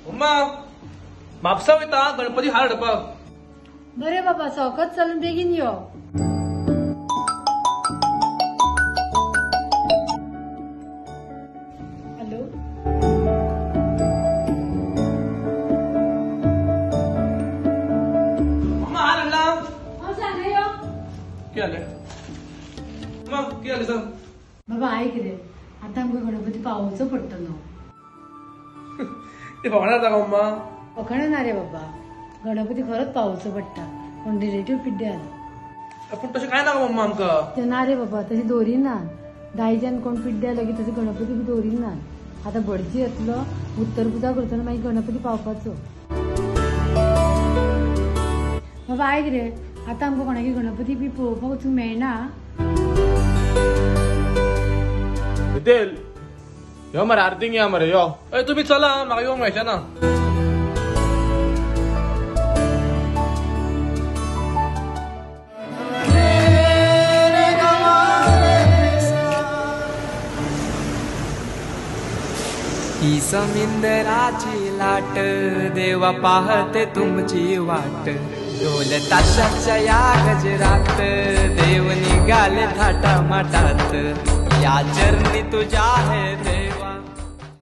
उम्मा म्हापसा वयता गणपती हार हाडपाक. बरे बाबा सवकात चलून बेगीन यो. हॅलो उम्मा हार हाडला. सांगा यो. कितें जालें उम्मा कितें जालें सांग. बाबा ऐक रे आता आमकां गणपती पावोवचो पडटलो. ते फकाणां जाता उम्मा. फकाणां ना रे बाबा गणपती खरोच पावोवचो पडटा पण रिलेटिव्ह पिड्ड्यार. पूण तशें कांय नाका उम्मा आमकां. ते ना रे बाबा तशी दवरिना. दायजान कोण पिड्ड्या लगेच तसे गणपती बी दवरिना. आता भटजी येतलो उत्तर पुजा करतना मागीर गणपती पावपाचो. बाबा आयक रे आता आमकां कोणाकी गणपती बी पळोवपाक वचूंक मेळना. नितेल यो मरे आरतींक या मरे यो. अय तुमी चला म्हाका येवंक मेळचें ना. ही समिंदराची लाट देवा पाहते तुमची वाट. ढोल ताशाच्या या गजरात देव निघाले थाटा माटात. या चरणी तुझ्या आहे देवा.